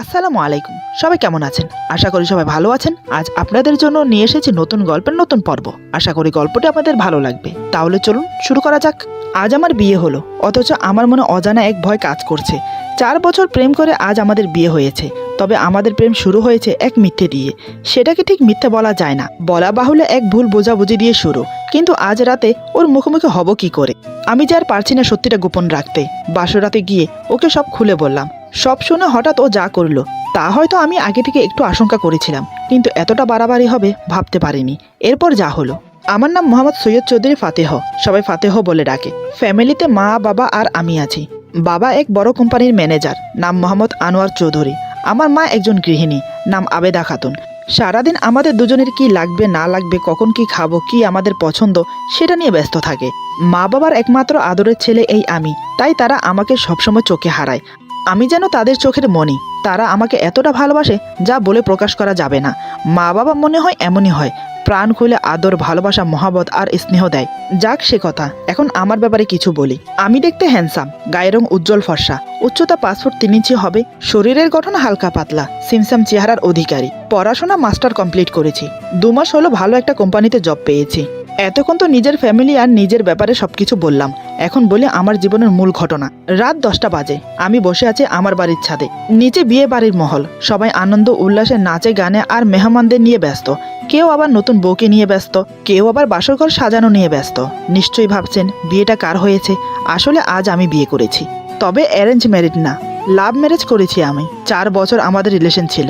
আসসালামু আলাইকুম। সবাই কেমন আছেন? আশা করি সবাই ভালো আছেন। আজ আপনাদের জন্য নিয়ে এসেছি নতুন গল্পের নতুন পর্ব। আশা করি গল্পটি আপনাদের ভালো লাগবে। তাহলে চলুন শুরু করা যাক। আজ আমার বিয়ে হলো, অথচ আমার মনে অজানা এক ভয় কাজ করছে। 4 বছর প্রেম করে আজ আমাদের বিয়ে হয়েছে। তবে আমাদের প্রেম শুরু হয়েছে এক মিথ্যে দিয়ে। সেটাকে ঠিক মিথ্যে বলা যায় না, বলা বাহুল্য এক ভুল বোঝাবুঝি দিয়ে শুরু। কিন্তু আজ রাতে ওর মুখোমুখি হব কি করে? আমি যে আর পারছি না সত্যিটা গোপন রাখতে। বাসর রাতে গিয়ে ওকে সব খুলে বললাম। সব শুনে হঠাৎ ও যা করলো তা হয়তো আমি আগে থেকে একটু আশঙ্কা করেছিলাম, কিন্তু এতটা বাড়াবাড়ি হবে ভাবতে পারিনি। এরপর যা হলো। আমার নাম মোহাম্মদ সৈয়দ চৌধুরী ফাতেহ, সবাই ফাতেহ বলে ডাকে। ফ্যামিলিতে মা, বাবা আর আমি আছি। বাবা এক বড় কোম্পানির ম্যানেজার, নাম মোহাম্মদ আনোয়ার চৌধুরী। আমার মা একজন গৃহিণী, নাম আবেদা খাতুন। সারাদিন আমাদের দুজনের কি লাগবে না লাগবে, কখন কি খাবো, কি আমাদের পছন্দ, সেটা নিয়ে ব্যস্ত থাকে। মা বাবার একমাত্র আদরের ছেলে এই আমি, তাই তারা আমাকে সবসময় চোখে হারায়। আমি যেন তাদের চোখের মণি। তারা আমাকে এতটা ভালোবাসে যা বলে প্রকাশ করা যাবে না। মা বাবা মনে হয় এমনই হয়, প্রাণ খুলে আদর, ভালোবাসা, মহাবত আর স্নেহ দেয়। যাক সে কথা, এখন আমার ব্যাপারে কিছু বলি। আমি দেখতে হ্যান্ডসাম, গায়ের রং উজ্জ্বল ফর্সা, উচ্চতা 5 ফুট 3 ইঞ্চি হবে, শরীরের গঠন হালকা পাতলা, সিমসাম চেহারার অধিকারী। পড়াশোনা মাস্টার কমপ্লিট করেছি। 2 মাস হলো ভালো একটা কোম্পানিতে জব পেয়েছি। এতক্ষণ তো নিজের ফ্যামিলি আর নিজের ব্যাপারে সবকিছু বললাম। এখন বলি আমার জীবনের মূল ঘটনা। রাত 10টা বাজে, আমি বসে আছি আমার বাড়ির ছাদে। নিচে বিয়ে বাড়ির মহল, সবাই আনন্দ উল্লাসে নাচে গানে আর মেহমানদের নিয়ে ব্যস্ত। কেউ আবার নতুন বউকে নিয়ে ব্যস্ত, কেউ আবার বাসরঘর সাজানো নিয়ে ব্যস্ত। নিশ্চয়ই ভাবছেন বিয়েটা কার হয়েছে। আসলে আজ আমি বিয়ে করেছি, তবে অ্যারেঞ্জ ম্যারিড না, লাভ ম্যারেজ করেছি আমি। 4 বছর আমাদের রিলেশন ছিল।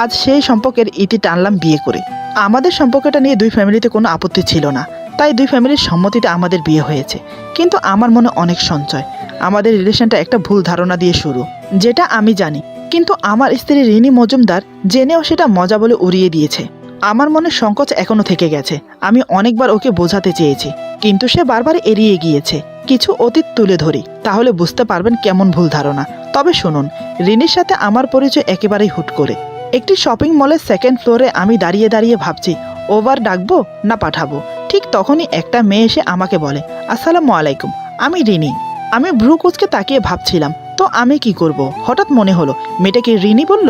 আজ সেই সম্পর্কের ইতি টানলাম বিয়ে করে। আমাদের সম্পর্কটা নিয়ে 2 ফ্যামিলিতে কোনো আপত্তি ছিল না, তাই 2 ফ্যামিলির সম্মতিতে আমাদের বিয়ে হয়েছে। কিন্তু আমার মনে অনেক সঞ্চয়। আমাদের রিলেশনটা একটা ভুল ধারণা দিয়ে শুরু, যেটা আমি জানি, কিন্তু আমার স্ত্রী রিনি মজুমদার জেনেও সেটা মজা বলে উড়িয়ে দিয়েছে। আমার মনে সংকোচ এখনো থেকে গেছে। আমি অনেকবার ওকে বোঝাতে চেয়েছি, কিন্তু সে বারবার এড়িয়ে গিয়েছে। কিছু অতীত তুলে ধরি, তাহলে বুঝতে পারবেন কেমন ভুল ধারণা। তবে শুনুন, রিনির সাথে আমার পরিচয় একেবারেই হুট করে। একটি শপিং মলের 2nd ফ্লোরে আমি দাঁড়িয়ে দাঁড়িয়ে ভাবছি ওভার ডাকবো না পাঠাবো। ঠিক তখনই একটা মেয়ে এসে আমাকে বলে, আসসালামু আলাইকুম, আমি রিনি। আমি ভ্রু কুঁচকে তাকিয়ে ভাবছিলাম তো আমি কি করব। হঠাৎ মনে হলো মেয়েটাকে রিনি বলল।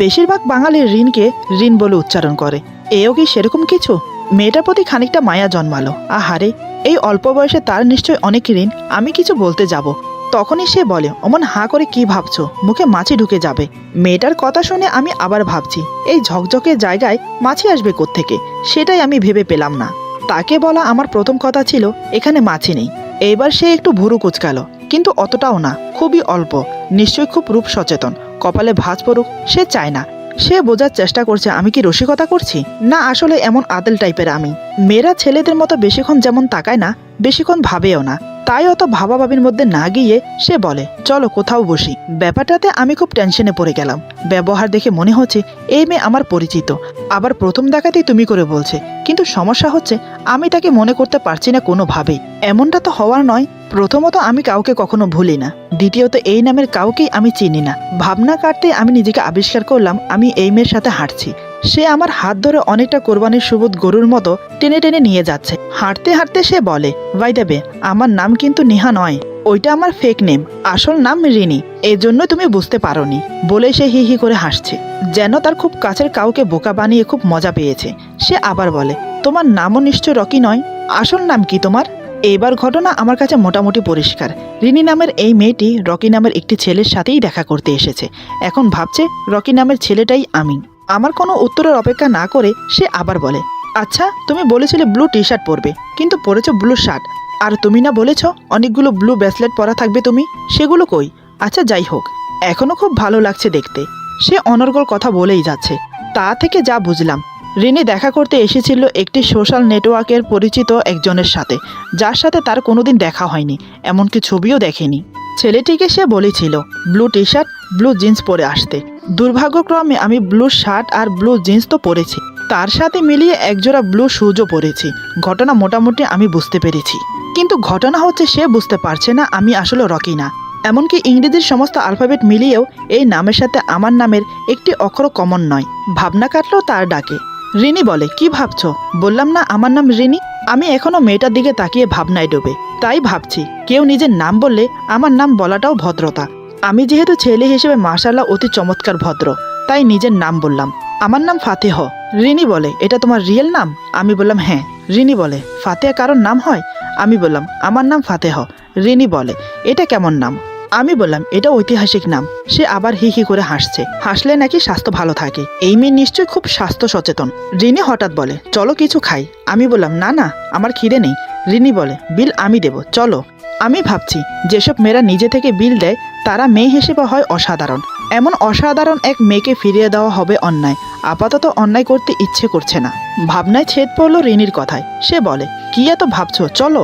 বেশিরভাগ বাঙালি ঋণকে ঋণ বলে উচ্চারণ করে, এও কি সেরকম কিছু? মেয়েটার প্রতি খানিকটা মায়া জন্মালো। আহারে, এই অল্প বয়সে তার নিশ্চয় অনেক ঋণ। আমি কিছু বলতে যাব, তখনই সে বলে, অমন হাঁ করে কি ভাবছো, মুখে মাছি ঢুকে যাবে। মেয়েটার কথা শুনে আমি আবার ভাবছি এই ঝকঝকে জায়গায় মাছি আসবে কোত্থেকে, সেটাই আমি ভেবে পেলাম না। তাকে বলা আমার প্রথম কথা ছিল এখানে মাছি নেই। এবার সে একটু ভুরু কুচকালো, কিন্তু অতটাও না, খুবই অল্প। নিশ্চয়ই খুব রূপ সচেতন, কপালে ভাঁজ পড়ুক সে চায় না। সে বোঝার চেষ্টা করছে আমি কি রসিকতা করছি, না আসলে এমন আদেল টাইপের আমি। মেয়েরা ছেলেদের মতো বেশিক্ষণ যেমন তাকায় না, বেশিক্ষণ ভাবেও না। তাই অত ভাবাভাবির মধ্যে না গিয়ে সে বলে, চলো কোথাও বসি। ব্যাপারটাতে আমি খুব টেনশনে পড়ে গেলাম। ব্যবহার দেখে মনে হচ্ছে এই মেয়ে আমার পরিচিত, আবার প্রথম দেখাতেই তুমি করে বলছে। কিন্তু সমস্যা হচ্ছে আমি তাকে মনে করতে পারছি না কোনোভাবেই। এমনটা তো হওয়ার নয়। প্রথমত আমি কাউকে কখনো ভুলি না, দ্বিতীয়ত এই নামের কাউকেই আমি চিনি না। ভাবনা কাটতে আমি নিজেকে আবিষ্কার করলাম আমি এই মেয়ের সাথে হাঁটছি। সে আমার হাত ধরে অনেকটা কোরবানির সুবোধ গরুর মতো টেনে টেনে নিয়ে যাচ্ছে। হাঁটতে হাঁটতে সে বলে, বাই দ্য বে, আমার নাম কিন্তু নিহা নয়, ওইটা আমার ফেক নেম, আসল নাম রিনি, এই জন্য তুমি বুঝতে পারোনি। বলে সে হি হি করে হাসছে, যেন তার খুব কাছের কাউকে বোকা বানিয়ে খুব মজা পেয়েছে। সে আবার বলে, তোমার নামও নিশ্চয় রকি নয়, আসল নাম কি তোমার? এবার ঘটনা আমার কাছে মোটামুটি পরিষ্কার। রিনি নামের এই মেয়েটি রকি নামের একটি ছেলের সাথেই দেখা করতে এসেছে। এখন ভাবছে রকি নামের ছেলেটাই আমি। আমার কোনো উত্তরের অপেক্ষা না করে সে আবার বলে, আচ্ছা তুমি বলেছিলে ব্লু টি শার্ট পরবে, কিন্তু পরেছো ব্লু শার্ট। আর তুমি না বলেছ অনেকগুলো ব্লু ব্রেসলেট পরা থাকবে তুমি, সেগুলো কই? আচ্ছা যাই হোক, এখনো খুব ভালো লাগছে দেখতে। সে অনর্গল কথা বলেই যাচ্ছে। তা থেকে যা বুঝলাম, রিনি দেখা করতে এসেছিল একটি সোশ্যাল নেটওয়ার্কের পরিচিত একজনের সাথে, যার সাথে তার কোনোদিন দেখা হয়নি, এমনকি ছবিও দেখেনি। ছেলেটিকে সে বলেছিল blue T shirt blue jeans পরে আসতে। দুর্ভাগ্যক্রমে আমি ব্লু শার্ট আর ব্লু জিন্স তো পরেছি, তার সাথে মিলিয়ে একজোড়া ব্লু শুজও পরেছি। ঘটনা মোটামুটি আমি বুঝতে পেরেছি, কিন্তু ঘটনা হচ্ছে সে বুঝতে পারছে না আমি আসলে রকি না। এমনকি ইংরেজির সমস্ত আলফাবেট মিলিয়েও এই নামের সাথে আমার নামের একটি অক্ষর কমন নয়। ভাবনা কাটলেও তার ডাকে। রিনি বলে, কি ভাবছো? বললাম না আমার নাম রিনি। আমি এখনো মেয়েটার দিকে তাকিয়ে ভাবনায় ডোবে। তাই ভাবছি কেউ নিজের নাম বললে আমার নাম বলাটাও ভদ্রতা। আমি যেহেতু ছেলে হিসেবে মাশাআল্লাহ অতি চমৎকার ভদ্র, তাই নিজের নাম বললাম। আমার নাম ফাতেহ। রিনি বলে, এটা তোমার রিয়েল নাম? আমি বললাম হ্যাঁ। রিনি বলে, ফাতেহা কারোর নাম হয়? আমি বললাম আমার নাম ফাতেহ। রিনি বলে, এটা কেমন নাম? আমি বললাম এটা ঐতিহাসিক নাম। সে আবার হি হি করে হাসছে। হাসলে নাকি স্বাস্থ্য ভালো থাকে। এই মেয়ে নিশ্চয়ই খুব স্বাস্থ্য সচেতন। রিনি হঠাৎ বলে, চলো কিছু খাই। আমি বললাম না না, আমার খিদে নেই। রিনি বলে, বিল আমি দেব, চলো। আমি ভাবছি যেসব মেয়েরা নিজে থেকে বিল দেয় তারা মেয়ে হিসেবে হয় অসাধারণ। এমন অসাধারণ এক মেয়েকে ফিরিয়ে দেওয়া হবে অন্যায়। আপাতত অন্যায় করতে ইচ্ছে করছে না। ভাবনায় ছেদ পড়ল রিনির কথায়। সে বলে, কি এত ভাবছো, চলো।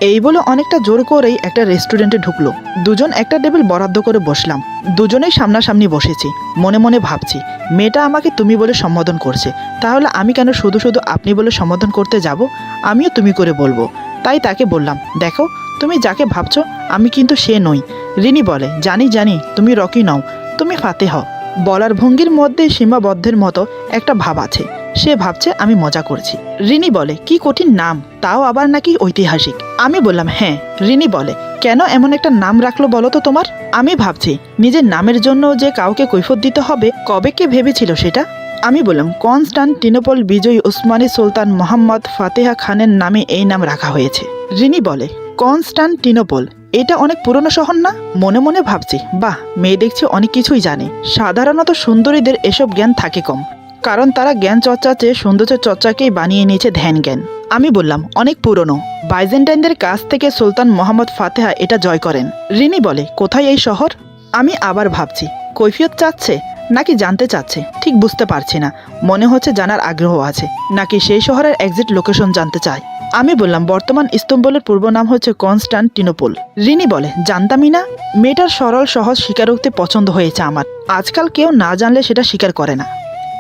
এই বলে অনেকটা জোর করেই একটা রেস্টুরেন্টে ঢুকলো। দুজন একটা টেবিল বরাদ্দ করে বসলাম। দুজনেই সামনাসামনি বসেছি। মনে মনে ভাবছি, মেয়েটা আমাকে তুমি বলে সম্বোধন করছে, তাহলে আমি কেন শুধু শুধু আপনি বলে সম্বোধন করতে যাব? আমিও তুমি করে বলবো। তাই তাকে বললাম, দেখো তুমি যাকে ভাবছো আমি কিন্তু সে নই। রিনি বলে, জানি জানি তুমি রকি নও, তুমি ফাতেহ। বলার ভঙ্গির মধ্যে সীমাবদ্ধের মতো একটা ভাব আছে। সে ভাবছে আমি মজা করছি। রিনি বলে, কি কঠিন নাম, তাও আবার নাকি ঐতিহাসিক। আমি বললাম হ্যাঁ। রিনি বলে, কেন এমন একটা নাম রাখলো বলো তো তোমার? আমি ভাবছি নিজের নামের জন্য যে কাউকে কৈফিয়ত দিতে হবে, কবে কে ভেবেছিল সেটা? আমি বললাম, কনস্টান্টিনোপল বিজয়ী উসমানী সুলতান মোহাম্মদ ফাতেহা খানের নামে এই নাম রাখা হয়েছে। রিনি বলে, কনস্টান্টিনোপল, এটা অনেক পুরনো শহর না? মনে মনে ভাবছি, বাহ, মেয়ে দেখছি অনেক কিছুই জানে। সাধারণত সুন্দরীদের এসব জ্ঞান থাকে কম, কারণ তারা জ্ঞান চর্চার চেয়ে সৌন্দর্য চর্চাকেই বানিয়ে নিয়েছে ধ্যান জ্ঞান। আমি বললাম, অনেক পুরনো। বাইজেন্টাইনদের কাছ থেকে সুলতান মোহাম্মদ ফাতেহা এটা জয় করেন। রিনি বলে, কোথায় এই শহর? আমি আবার ভাবছি, কৈফিয়ত চাচ্ছে নাকি জানতে চাচ্ছে ঠিক বুঝতে পারছি না। মনে হচ্ছে জানার আগ্রহ আছে, নাকি সেই শহরের এক্সাক্ট লোকেশন জানতে চায়। আমি বললাম, বর্তমান ইস্তম্বুলের পূর্ব নাম হচ্ছে কনস্টান্টিনোপল। রিনি বলে, জানতামই না। মেয়েটার সরল সহজ স্বীকারোক্তি পছন্দ হয়েছে আমার। আজকাল কেউ না জানলে সেটা স্বীকার করে না।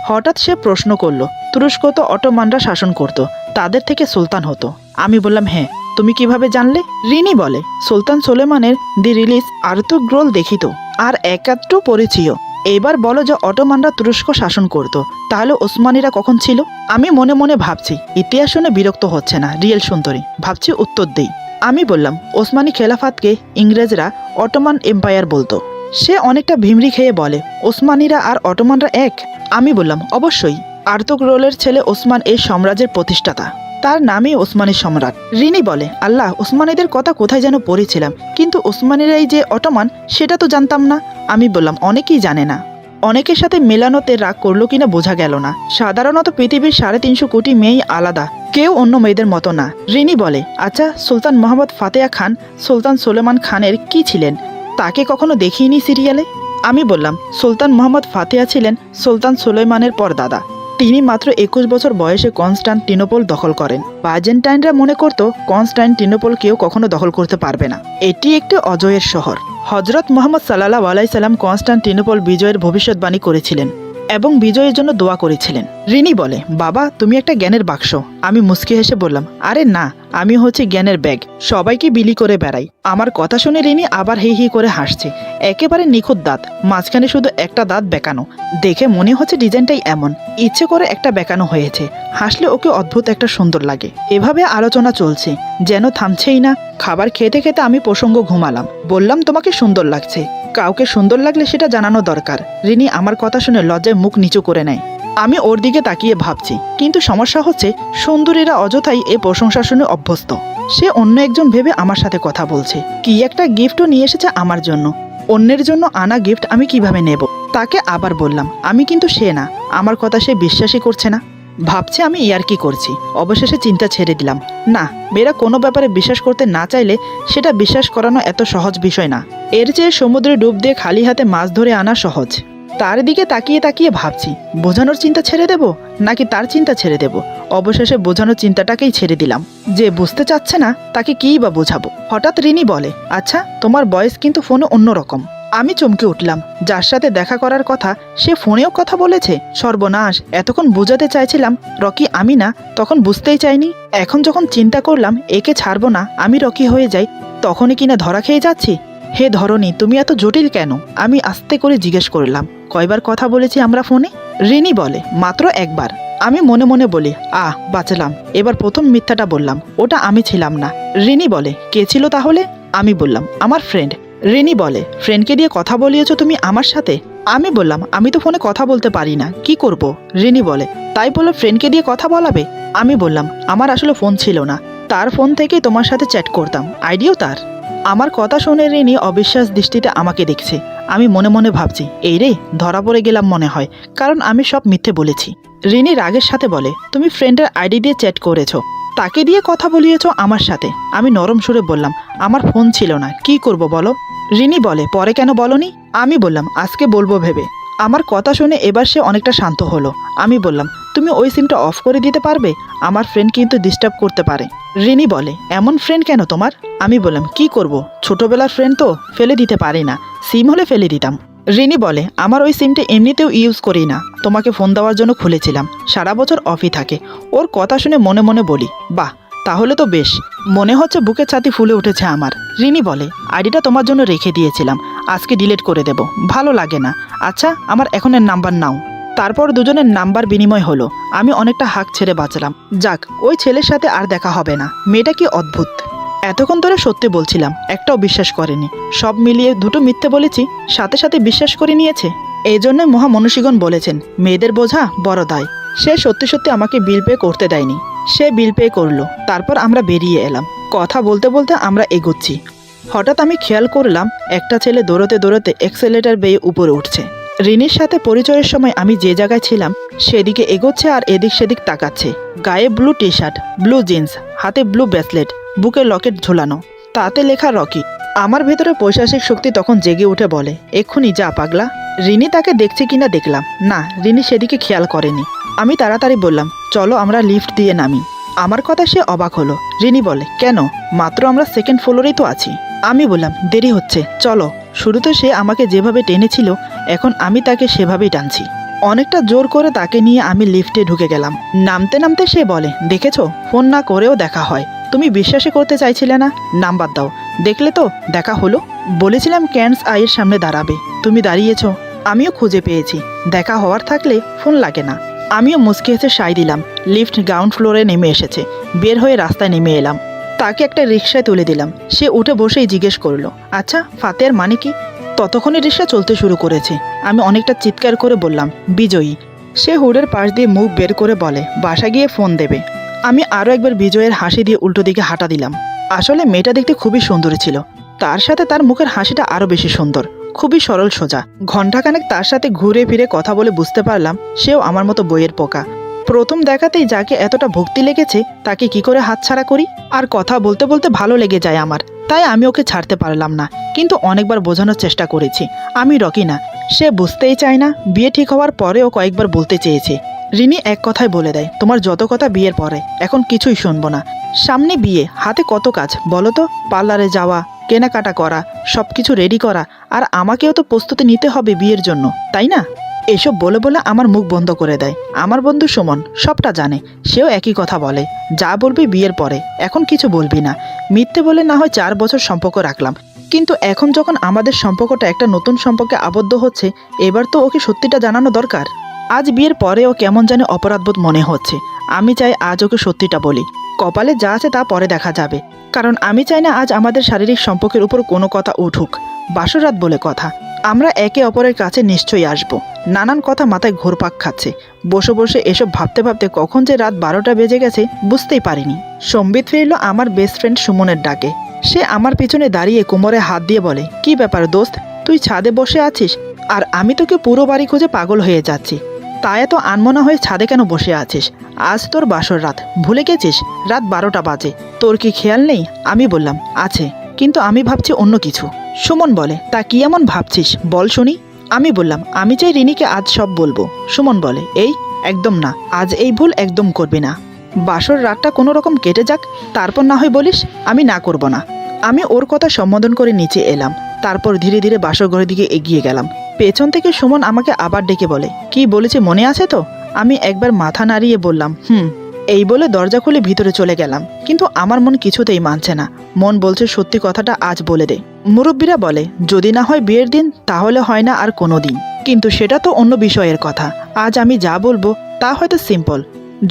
হঠাৎ সে প্রশ্ন করলো, তুরস্ক তো অটোমানরা শাসন করত, তাদের থেকে সুলতান হতো। আমি বললাম হ্যাঁ। তুমি কিভাবে জানলে? রিনি বলে, সুলতান সুলেমানের দি রিলিজ আর্তুগ্রোল দেখিত, আর একাত্র পরিচিয়। এবার বলো যে অটোমানরা তুরস্ক শাসন করত, তাহলে ওসমানীরা কখন ছিল? আমি মনে মনে ভাবছি, ইতিহাস শুনে বিরক্ত হচ্ছে না, রিয়েল সুন্দরী। ভাবছি উত্তর দেই। আমি বললাম, ওসমানী খেলাফাতকে ইংরেজরা অটোমান এম্পায়ার বলতো। সে অনেকটা ভিমরি খেয়ে বলে, ওসমানীরা আর অটোমানরা এক? আমি বললাম, অবশ্যই। আর্তুগ্রোলের ছেলে ওসমান এই সাম্রাজ্যের প্রতিষ্ঠাতা, তার নামই ওসমানী সম্রাট। রিনি বলে, আল্লাহ, ওসমানীদের কথা কোথায় যেন পড়েছিলাম, কিন্তু ওসমানীরাই যে অটোমান সেটা তো জানতাম না। আমি বললাম, অনেকেই জানে না। অনেকের সাথে মেলানোতে রাগ করলো কিনা বোঝা গেল না। সাধারণত পৃথিবীর 350 কোটি মেয়েই আলাদা, কেউ অন্য মেয়েদের মতো না। রিনি বলে, আচ্ছা, সুলতান মোহাম্মদ ফাতেহা খান সুলতান সুলেমান খানের কি ছিলেন? তাকে কখনো দেখিনি সিরিয়ালে। আমি বললাম, সুলতান মোহাম্মদ ফাতেহা ছিলেন সুলতান সুলেমানের পরদাদা। তিনি মাত্র 21 বছর বয়সে কনস্টান্টিনোপল দখল করেন। বাইজেন্টাইনরা মনে করত কনস্টান্টিনোপল কেউ কখনো দখল করতে পারবে না, এটি একটি অজয়ের শহর। হজরত মোহাম্মদ সাল্লাল্লাহু আলাইহি সাল্লাম কনস্টান্টিনোপল বিজয়ের ভবিষ্যৎবাণী করেছিলেন এবং বিজয়ের জন্য দোয়া করেছিলেন। রিনি বলে, বাবা, তুমি একটা জ্ঞানের বাক্স। আমি মুচকি হেসে বললাম, আরে না, আমি হচ্ছে জ্ঞানের ব্যাগ, সবাইকে বিলি করে বেড়াই। আমার কথা শুনে রিনি আবার হি হি করে হাসছে। একেবারে নিখুঁত দাঁত, মাঝখানে শুধু একটা দাঁত বেঁকানো। দেখে মনে হচ্ছে ডিজাইনটাই এমন, ইচ্ছে করে একটা বেঁকানো হয়েছে। হাসলে ওকে অদ্ভুত একটা সুন্দর লাগে। এভাবে আলোচনা চলছে, যেন থামছেই না। খাবার খেতে খেতে আমি প্রসঙ্গ ঘুমালাম। বললাম, তোমাকে সুন্দর লাগছে। কাউকে সুন্দর লাগলে সেটা জানানো দরকার। রিনি আমার কথা শুনে লজ্জায় মুখ নিচু করে নেয়। আমি ওর দিকে তাকিয়ে ভাবছি, কিন্তু সমস্যা হচ্ছে সুন্দরীরা অযথাই এই প্রশংসা শুনে অভ্যস্ত। সে অন্য একজন ভেবে আমার সাথে কথা বলছে। কি একটা গিফটও নিয়ে এসেছে আমার জন্য। অন্যের জন্য আনা গিফট আমি কিভাবে নেব? তাকে আবার বললাম, আমি কিন্তু সে না। আমার কথা সে বিশ্বাসই করছে না। ভাবছে আমি ইয়ার্কি করছি। অবশেষে চিন্তা ছেড়ে দিলাম। না, মেয়েরা কোনো ব্যাপারে বিশ্বাস করতে না চাইলে সেটা বিশ্বাস করানো এত সহজ বিষয় না। এর চেয়ে সমুদ্রে ডুব দিয়ে খালি হাতে মাছ ধরে আনা সহজ। তার দিকে তাকিয়ে তাকিয়ে ভাবছি, বোঝানোর চিন্তা ছেড়ে দেব নাকি তার চিন্তা ছেড়ে দেব। অবশেষে বোঝানোর চিন্তাটাকেই ছেড়ে দিলাম। যে বুঝতে চাচ্ছে না তাকে কিই বা বোঝাবো। হঠাৎ রিনি বলে, আচ্ছা, তোমার বয়স কিন্তু ফোনে অন্যরকম। আমি চমকে উঠলাম। যার সাথে দেখা করার কথা সে ফোনেও কথা বলেছে। সর্বনাশ, এতক্ষণ বোঝাতে চাইছিলাম রকি আমি না, তখন বুঝতেই চাইনি। এখন যখন চিন্তা করলাম একে ছাড়বো না, আমি রকি হয়ে যাই, তখনই কিনা ধরা খেয়ে যাচ্ছি। হে ধরনী, তুমি এত জটিল কেন? আমি আস্তে করে জিজ্ঞেস করলাম, কয়বার কথা বলেছি আমরা ফোনে? রিনি বলে, মাত্র একবার। আমি মনে মনে বলি, বাঁচলাম, এবার প্রথম মিথ্যাটা বললাম, ওটা আমি ছিলাম না। রিনি বলে, কে ছিল তাহলে? আমি বললাম, আমার ফ্রেন্ড। রিনি বলে, ফ্রেন্ডকে দিয়ে কথা বলিয়েছো তুমি আমার সাথে? আমি বললাম, আমি তো ফোনে কথা বলতে পারি না, কি করব? রিনি বলে, তাই বলে ফ্রেন্ডকে দিয়ে কথা বলাবে? আমি বললাম, আমার আসলে ফোন ছিল না, তার ফোন থেকেই তোমার সাথে চ্যাট করতাম, আইডিও তার। আমার কথা শুনে রিনি অবিশ্বাস দৃষ্টিতে আমাকে দেখছে। আমি মনে মনে ভাবছি, এই রে, ধরা পড়ে গেলাম মনে হয়, কারণ আমি সব মিথ্যে বলেছি। রিনি রাগের সাথে বলে, তুমি ফ্রেন্ডের আইডি দিয়ে চ্যাট করেছো, তাকে দিয়ে কথা বলিয়েছো আমার সাথে? আমি নরম সুরে বললাম, আমার ফোন ছিল না, কি করব বলো? রিনি বলে, পরে কেন বলনি? আমি বললাম, আজকে বলবো ভেবে। আমার কথা শুনে এবার সে অনেকটা শান্ত হলো। আমি বললাম, তুমি ওই সিমটা অফ করে দিতে পারবে? আমার ফ্রেন্ড কিন্তু ডিস্টার্ব করতে পারে। রিনি বলে, এমন ফ্রেন্ড কেন তোমার? আমি বললাম, কি করব, ছোটবেলার ফ্রেন্ড তো, ফেলে দিতে পারি না, সিম হলে ফেলে দিতাম। রিনি বলে, আমার ওই সিমটা এমনিতেও ইউজ করি না, তোমাকে ফোন দেওয়ার জন্য খুলেছিলাম, সারা বছর অফই থাকে। ওর কথা শুনে মনে মনে বলি, বাহ, তাহলে তো বেশ, মনে হচ্ছে বুকের ছাতি ফুলে উঠেছে আমার। রিনি বলে, আইডিটা তোমার জন্য রেখে দিয়েছিলাম, আজকে ডিলিট করে দেব, ভালো লাগে না। আচ্ছা, আমার এখনের নাম্বার নাও। তারপর দুজনের নাম্বার বিনিময় হলো। আমি অনেকটা হাঁক ছেড়ে বাঁচলাম। যাক, ওই ছেলের সাথে আর দেখা হবে না। মেয়েটা কি অদ্ভুত। এতক্ষণ ধরে সত্যি বলছিলাম, একটাও বিশ্বাস করেনি। সব মিলিয়ে দুটো মিথ্যে বলেছি, সাথে সাথে বিশ্বাস করে নিয়েছে। এই জন্যই মহামনীষীগণ বলেছেন, মেয়েদের বোঝা বড় দায়। সে সত্যি সত্যি আমাকে বিল পে করতে দেয়নি, সে বিল পে করলো। তারপর আমরা বেরিয়ে এলাম। কথা বলতে বলতে আমরা এগোচ্ছি। হঠাৎ আমি খেয়াল করলাম, একটা ছেলে দৌড়তে দৌড়তে এক্সেলেটার বেয়ে উপরে উঠছে। রিনির সাথে পরিচয়ের সময় আমি যে জায়গায় ছিলাম সেদিকে এগোচ্ছে আর এদিক সেদিক তাকাচ্ছে। গায়ে blue T shirt, blue jeans, হাতে ব্লু ব্রেসলেট, বুকে লকেট ঝোলানো, তাতে লেখা রকি। আমার ভেতরে পৈশাচিক শক্তি তখন জেগে উঠে বলে, এক্ষুনি যা পাগলা। রিনি তাকে দেখছে কিনা দেখলাম না, রিনি সেদিকে খেয়াল করেনি। আমি তাড়াতাড়ি বললাম, চলো আমরা লিফট দিয়ে নামি। আমার কথা সে অবাক হলো। রিনি বলে, কেন? মাত্র আমরা সেকেন্ড ফ্লোরেই তো আছি। আমি বললাম, দেরি হচ্ছে, চলো। শুরুতে সে আমাকে যেভাবে টেনেছিল, এখন আমি তাকে সেভাবেই টানছি। অনেকটা জোর করে তাকে নিয়ে আমি লিফটে ঢুকে গেলাম। নামতে নামতে সে বলে, দেখেছো, ফোন না করেও দেখা হয়, তুমি বিশ্বাসই করতে চাইছিলে না, নাম্বার দাও। দেখলে তো, দেখা হলো। বলেছিলাম ক্যান্স আইয়ের সামনে দাঁড়াবে, তুমি দাঁড়িয়েছো। আমিও খুঁজে পেয়েছি, দেখা হওয়ার থাকলে ফোন লাগে না। আমিও মুচকি হেসে সাই দিলাম। লিফট গ্রাউন্ড ফ্লোরে নেমে এসেছে। বের হয়ে রাস্তায় নেমে এলাম। তাকে একটা রিকশায় তুলে দিলাম। সে উঠে বসেই জিজ্ঞেস করলো, আচ্ছা, ফাতেহার মানে কি? ততক্ষণে রিকশা চলতে শুরু করেছে। আমি অনেকটা চিৎকার করে বললাম, বিজয়ী। সে হুডের পাশ দিয়ে মুখ বের করে বলে, বাসা গিয়ে ফোন দেবে। আমি আরও একবার বিজয়ের হাসি দিয়ে উল্টো দিকে হাঁটা দিলাম। আসলে মেয়েটা দেখতে খুবই সুন্দরী ছিল। তার সাথে তার মুখের হাসিটা আরও বেশি সুন্দর, খুবই সরল সোজা। ঘণ্টাখানেক তার সাথে ঘুরে ফিরে কথা বলে বুঝতে পারলাম সেও আমার মতো বইয়ের পোকা। প্রথম দেখাতেই যাকে এতটা ভক্তি লেগেছে তাকে কি করে হাতছাড়া করি? আর কথা বলতে বলতে ভালো লেগে যায় আমার, তাই আমি ওকে ছাড়তে পারলাম না। কিন্তু অনেকবার বোঝানোর চেষ্টা করেছি আমি রকি না। সে বুঝতেই চায় না। বিয়ে ঠিক হওয়ার পরেও কয়েকবার বলতে চেয়েছে। রিনি এক কথায় বলে দেয়, তোমার যত কথা বিয়ের পরে, এখন কিছুই শুনবো না। সামনে বিয়ে, হাতে কত কাজ বলো তো। পার্লারে যাওয়া, কেনাকাটা করা, সব কিছু রেডি করা, আর আমাকেও তো প্রস্তুতি নিতে হবে বিয়ের জন্য, তাই না? এসব বলে বলে আমার মুখ বন্ধ করে দেয়। আমার বন্ধু সুমন সবটা জানে, সেও একই কথা বলে, যা বলবি বিয়ের পরে, এখন কিছু বলবি না। মিথ্যে বলে না হয় 4 বছর সম্পর্ক রাখলাম, কিন্তু এখন যখন আমাদের সম্পর্কটা একটা নতুন সম্পর্কে আবদ্ধ হচ্ছে, এবার তো ওকে সত্যিটা জানানো দরকার। আজ বিয়ের পরেও কেমন জানি অপরাধবোধ মনে হচ্ছে। আমি চাই আজ ওকে সত্যিটা বলি। কপালে যা আছে তা পরে দেখা যাবে, কারণ আমি চাই না আজ আমাদের শারীরিক সম্পর্কের উপর কোনো কথা উঠুক। বাসরাত বলে কথা, আমরা একে অপরের কাছে নিশ্চয়ই আসব। নানান কথা মাথায় ঘুরপাক খাচ্ছে। বসে বসে এসব ভাবতে ভাবতে কখন যে রাত 12টা বেজে গেছে বুঝতেই পারিনি। সম্বিত ফিরল আমার বেস্ট ফ্রেন্ড সুমনের ডাকে। সে আমার পিছনে দাঁড়িয়ে কোমরে হাত দিয়ে বলে, কি ব্যাপার দোস্ত, তুই ছাদে বসে আছিস আর আমি তোকে পুরো বাড়ি খুঁজে পাগল হয়ে যাচ্ছি। তা এত আনমনা হয়ে ছাদে কেন বসে আছিস? আজ তোর বাসর রাত, ভুলে গেছিস? রাত 12টা বাজে, তোর কি খেয়াল নেই? আমি বললাম, আছে, কিন্তু আমি ভাবছি অন্য কিছু। সুমন বলে, তা কি এমন ভাবছিস বল শুনি। আমি বললাম, আমি চাই রিনিকে আজ সব বলবো। সুমন বলে, এই একদম না, আজ এই ভুল একদম করবি না। বাসর রাতটা কোনো রকম কেটে যাক, তারপর না হয় বলিস। আমি না করব না। আমি ওর কথা সম্বোধন করে নিচে এলাম। তারপর ধীরে ধীরে বাসর ঘরের দিকে এগিয়ে গেলাম। পেছন থেকে সুমন আমাকে আবার ডেকে বলে, কি বলেছে মনে আছে তো? আমি একবার মাথা নাড়িয়ে বললাম, এই বলে দরজা খুলে ভিতরে চলে গেলাম। কিন্তু আমার মন কিছুতেই মানছে না। মন বলছে সত্যি কথাটা আজ বলে দে। মুরব্বীরা বলে, যদি না হয় বিয়ের দিন, তাহলে হয় না আর কোনো দিন। কিন্তু সেটা তো অন্য বিষয়ের কথা। আজ আমি যা বলবো তা হয়তো সিম্পল,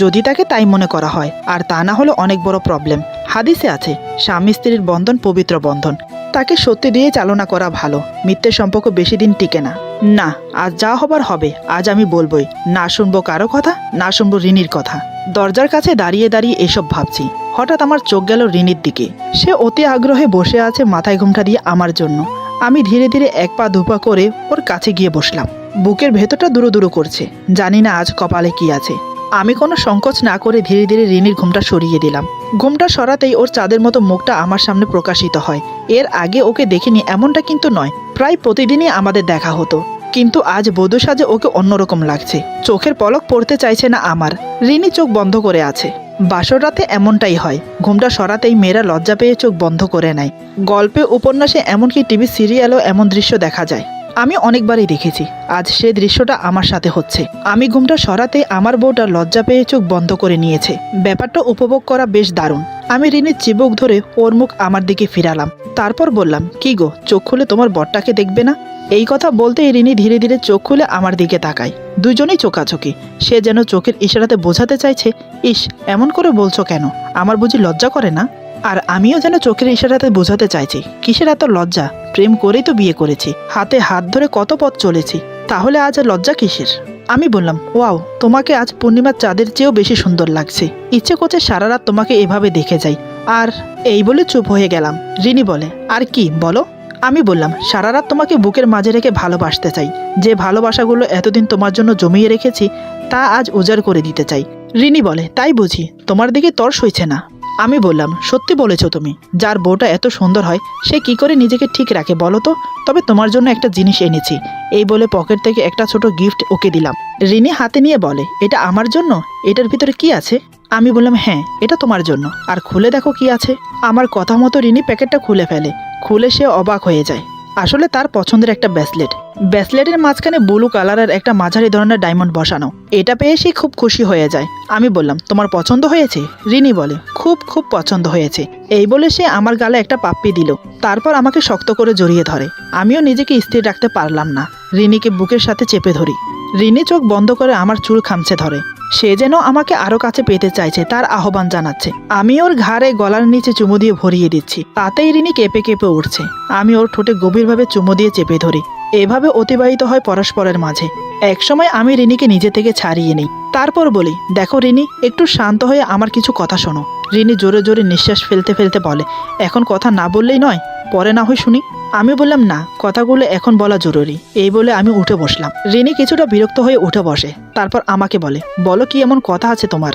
যদি তাকে তাই মনে করা হয়, আর তা না হলে অনেক বড় প্রবলেম। হাদিসে আছে, স্বামী স্ত্রীর বন্ধন পবিত্র বন্ধন। তাকে সত্যি দিয়ে চালনা করা ভালো। মিথ্যের সম্পর্ক বেশি দিন টিকে না। না, আজ যা হবার হবে, আজ আমি বলবই। না শুনবো কারো কথা, না শুনবো রিনির কথা। দরজার কাছে দাঁড়িয়ে দাঁড়িয়ে এসব ভাবছি, হঠাৎ আমার চোখ গেল রিনির দিকে। সে অতি আগ্রহে বসে আছে মাথায় ঘোমটা দিয়ে আমার জন্য। আমি ধীরে ধীরে এক পা দুপা করে ওর কাছে গিয়ে বসলাম। বুকের ভেতরটা দুরু দুরু করছে, জানি না আজ কপালে কি আছে। আমি কোনো সংকোচ না করে ধীরে ধীরে রিনির ঘোমটা সরিয়ে দিলাম। ঘোমটা সরাতেই ওর চাঁদের মতো মুখটা আমার সামনে প্রকাশিত হয়। এর আগে ওকে দেখিনি এমনটা কিন্তু নয়, প্রায় প্রতিদিনই আমাদের দেখা হতো, কিন্তু আজ বধূ সাজে ওকে অন্যরকম লাগছে। চোখের পলক পড়তে চাইছে না আমার। রিনি চোখ বন্ধ করে আছে। বাসর রাতে এমনটাই হয়, ঘোমটা সরাতেই মেয়েরা লজ্জা পেয়ে চোখ বন্ধ করে নেয়। গল্পে, উপন্যাসে, এমনকি টিভি সিরিয়ালও এমন দৃশ্য দেখা যায়। আমি অনেকবারই দেখেছি, আজ সে দৃশ্যটা আমার সাথে হচ্ছে। আমি ঘোমটা সরাতে আমার বউটা লজ্জা পেয়ে চোখ বন্ধ করে নিয়েছে। ব্যাপারটা উপভোগ করা বেশ দারুণ। আমি রিনির চিবুক ধরে ওর মুখ আমার দিকে ফিরালাম। তারপর বললাম, কি গো, চোখ খুলে তোমার বরটাকে দেখবে না? এই কথা বলতেই রিনি ধীরে ধীরে চোখ খুলে আমার দিকে তাকায়। দুজনেই চোখাচোখি। সে যেন চোখের ইশারাতে বোঝাতে চাইছে, ইস, এমন করে বলছো কেন? আমার বুঝি লজ্জা করে না? আর আমিও যেন চোখের ইশারাতে বোঝাতে চাইছি, কিসের এত লজ্জা? প্রেম করেই তো বিয়ে করেছি, হাতে হাত ধরে কত পথ চলেছি, তাহলে আজ লজ্জা কিসের? আমি বললাম, ওয়াও, তোমাকে আজ পূর্ণিমার চাঁদের চেয়েও বেশি সুন্দর লাগছে। ইচ্ছে করছে সারা রাত তোমাকে এভাবে দেখে যাই। আর এই বলে চুপ হয়ে গেলাম। রিনি বলে, আর কি বলো? আমি বললাম, সারা রাত তোমাকে বুকের মাঝে রেখে ভালোবাসতে চাই। যে ভালোবাসাগুলো এতদিন তোমার জন্য জমিয়ে রেখেছি, তা আজ উজাড় করে দিতে চাই। রিনি বলে, তাই বুঝি? তোমার দিকে তর্স হইছে না? আমি বললাম, সত্যি বলেছো তুমি। যার বউটা এত সুন্দর হয়, সে কি করে নিজেকে ঠিক রাখে বলো তো? তবে তোমার জন্য একটা জিনিস এনেছি। এই বলে পকেট থেকে একটা ছোট গিফট ওকে দিলাম। রিনি হাতে নিয়ে বলে, এটা আমার জন্য? এটার ভিতরে কি আছে? আমি বললাম, হ্যাঁ, এটা তোমার জন্য। আর খুলে দেখো কি আছে। আমার কথা মতো রিনি প্যাকেটটা খুলে ফেলে। খুলে সে অবাক হয়ে যায়। আসলে তার পছন্দের একটা ব্রেসলেট। ব্রেসলেটের মাঝখানে ব্লু কালারের একটা মাঝারি ধরনের ডায়মন্ড বসানো। এটা পেয়ে সে খুব খুশি হয়ে যায়। আমি বললাম, তোমার পছন্দ হয়েছে? রিনি বলে, খুব খুব পছন্দ হয়েছে। এই বলে সে আমার গালে একটা পাপ্পি দিল। তারপর আমাকে শক্ত করে জড়িয়ে ধরে। আমিও নিজেকে স্থির রাখতে পারলাম না, রিনিকে বুকের সাথে চেপে ধরি। রিনি চোখ বন্ধ করে আমার চুল খামচে ধরে। সে যেন আমাকে আরো কাছে পেতে চাইছে, তার আহ্বান জানাচ্ছে। আমি ওর ঘাড়ে গলার নিচে চুমু দিয়ে ভরিয়ে দিচ্ছি। তাতেই রিনি কেঁপে কেঁপে উঠছে। আমি ওর ঠোঁটে গভীরভাবে চুমু দিয়ে চেপে ধরি। এভাবে অতিবাহিত হয় পরস্পরের মাঝে। একসময় আমি রিনিকে নিজে থেকে ছাড়িয়ে নিই। তারপর বলি, দেখো রিনি, একটু শান্ত হয়ে আমার কিছু কথা শোনো। রিনি জোরে জোরে নিঃশ্বাস ফেলতে ফেলতে বলে, এখন কথা না বললেই নয়? পরে না হয় শুনি। আমি বললাম, না, কথাগুলো এখন বলা জরুরি। এই বলে আমি উঠে বসলাম। রিনি কিছুটা বিরক্ত হয়ে উঠে বসে। তারপর আমাকে বলে, বলো, কি এমন কথা আছে তোমার,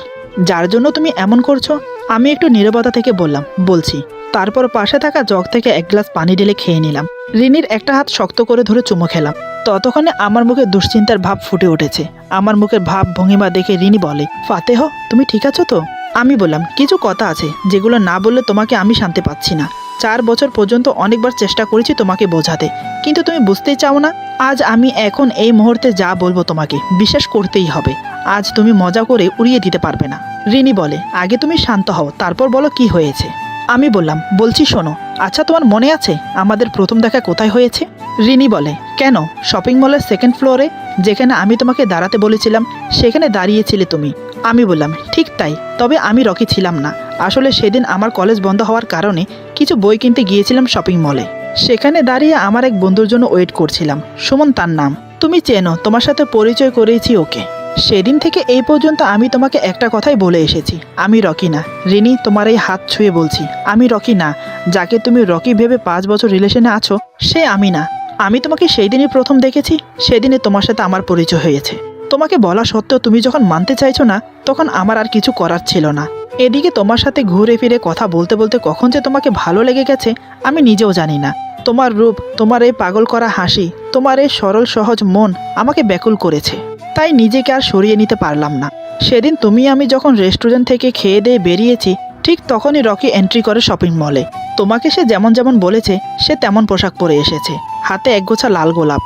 যার জন্য তুমি এমন করছো? আমি একটু নীরবতা থেকে বললাম, বলছি। তারপর পাশে থাকা জগ থেকে এক গ্লাস পানি ঢেলে খেয়ে নিলাম। রিনির একটা হাত শক্ত করে ধরে চুমু খেলাম। ততক্ষণে আমার মুখে দুশ্চিন্তার ভাব ফুটে উঠেছে। আমার মুখের ভাব ভঙ্গিমা দেখে রিনি বলে, ফাতেহ, তুমি ঠিক আছো তো? আমি বললাম, কিছু কথা আছে যেগুলো না বললে তোমাকে আমি শান্তি পাচ্ছি না। 4 বছর পর্যন্ত অনেকবার চেষ্টা করেছি তোমাকে বোঝাতে, কিন্তু তুমি বুঝতেই চাও না। আজ আমি এখন এই মুহূর্তে যা বলবো তোমাকে বিশ্বাস করতেই হবে। আজ তুমি মজা করে উড়িয়ে দিতে পারবে না। রিনি বলে, আগে তুমি শান্ত হও, তারপর বলো কি হয়েছে। আমি বললাম, বলছি শোনো। আচ্ছা, তোমার মনে আছে আমাদের প্রথম দেখা কোথায় হয়েছে? রিনি বলে, কেন? শপিং মলের 2nd ফ্লোরে, যেখানে আমি তোমাকে দাঁড়াতে বলেছিলাম, সেখানে দাঁড়িয়েছিলে তুমি। আমি বললাম, ঠিক তাই, তবে আমি রকি ছিলাম না। আসলে সেদিন আমার কলেজ বন্ধ হওয়ার কারণে কিছু বই কিনতে গিয়েছিলাম শপিং মলে। সেখানে দাঁড়িয়ে আমার এক বন্ধুর জন্য ওয়েট করছিলাম। সুমন তার নাম, তুমি চেনো, তোমার সাথে পরিচয় করিয়েছি ওকে। সেদিন থেকে এই পর্যন্ত আমি তোমাকে একটা কথাই বলে এসেছি, আমি রকি না। রিনি, তোমার এই হাত ছুঁয়ে বলছি, আমি রকি না। যাকে তুমি রকি ভেবে 5 বছর রিলেশনে আছো, সে আমি না। আমি তোমাকে সেই দিনই প্রথম দেখেছি, সেদিনে তোমার সাথে আমার পরিচয় হয়েছে। তোমাকে বলা সত্ত্বেও তুমি যখন মানতে চাইছো না, তখন আমার আর কিছু করার ছিল না। এদিকে তোমার সাথে ঘুরে ফিরে কথা বলতে বলতে কখন যে তোমাকে ভালো লেগে গেছে আমি নিজেও জানি না। তোমার রূপ, তোমার এই পাগল করা হাসি, তোমার এই সরল সহজ মন আমাকে ব্যাকুল করেছে। তাই নিজেকে আর সরিয়ে নিতে পারলাম না। সেদিন তুমি আমি যখন রেস্টুরেন্ট থেকে খেয়ে দিয়ে বেরিয়েছি, ঠিক তখনই রকি এন্ট্রি করে শপিং মলে। তোমাকে সে যেমন যেমন বলেছে, সে তেমন পোশাক পরে এসেছে। হাতে একগোছা লাল গোলাপ,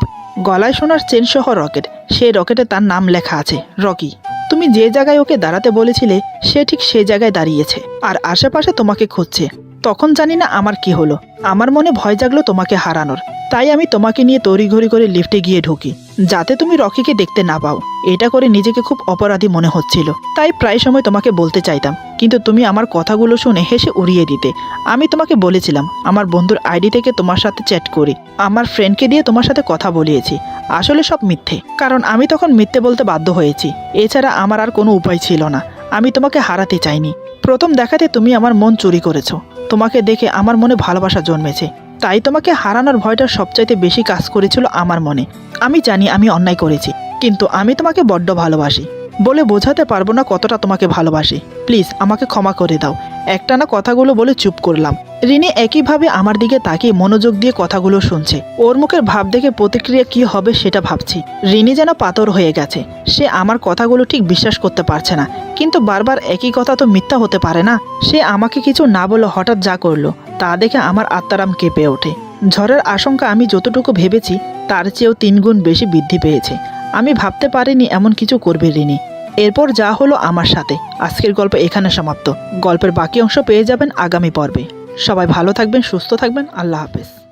গলায় সোনার চেন সহ রকেট। সেই রকেটে তার নাম লেখা আছে, রকি। তুমি যে জায়গায় ওকে দাঁড়াতে বলেছিলে, সে ঠিক সেই জায়গায় দাঁড়িয়েছে আর আশেপাশে তোমাকে খুঁজছে। তখন জানি না আমার কি হলো, আমার মনে ভয় জাগলো তোমাকে হারানোর। তাই আমি তোমাকে নিয়ে তড়িঘড়ি করে লিফটে গিয়ে ঢুকি, যাতে তুমি রকিকে দেখতে না পাও। এটা করে নিজেকে খুব অপরাধী মনে হচ্ছিল, তাই প্রায় সময় তোমাকে বলতে চাইতাম, কিন্তু তুমি আমার কথাগুলো শুনে হেসে উড়িয়ে দিতে। আমি তোমাকে বলেছিলাম আমার বন্ধুর আইডি থেকে তোমার সাথে চ্যাট করি, আমার ফ্রেন্ডকে দিয়ে তোমার সাথে কথা বলিয়েছি। আসলে সব মিথ্যে, কারণ আমি তখন মিথ্যে বলতে বাধ্য হয়েছি। এছাড়া আমার আর কোনো উপায় ছিল না। আমি তোমাকে হারাতে চাইনি। প্রথম দেখাতে তুমি আমার মন চুরি করেছো। তোমাকে দেখে আমার মনে ভালোবাসা জন্মেছে, তাই তোমাকে হারানোর ভয়টা সবচাইতে বেশি কাজ করেছিল আমার মনে। আমি জানি আমি অন্যায় করেছি, কিন্তু আমি তোমাকে বড্ড ভালোবাসি, বলে বোঝাতে পারবো না কতটা তোমাকে ভালোবাসি। প্লিজ আমাকে ক্ষমা করে দাও। একটানা কথাগুলো বলে চুপ করলাম। রিনি একইভাবে আমার দিকে তাকিয়ে মনোযোগ দিয়ে কথাগুলো শুনছে। ওর মুখের ভাব দেখে প্রতিক্রিয়া কি হবে সেটা ভাবছি। রিনি যেন পাথর হয়ে গেছে। সে আমার কথাগুলো ঠিক বিশ্বাস করতে পারছে না, কিন্তু বারবার একই কথা তো মিথ্যা হতে পারে না। সে আমাকে কিছু না বলে হঠাৎ যা করলো তা দেখে আমার আত্মারাম কেঁপে ওঠে। ঝড়ের আশঙ্কা আমি যতটুকু ভেবেছি তার চেয়েও 3 গুণ বেশি বৃদ্ধি পেয়েছে। আমি ভাবতে পারিনি এমন কিছু করবে রিনি। এরপর যা হলো আমার সাথে। আজকের গল্প এখানে সমাপ্ত। গল্পের বাকি অংশ পেয়ে যাবেন আগামী পর্বে। সবাই ভালো থাকবেন, সুস্থ থাকবেন। আল্লাহ হাফেজ।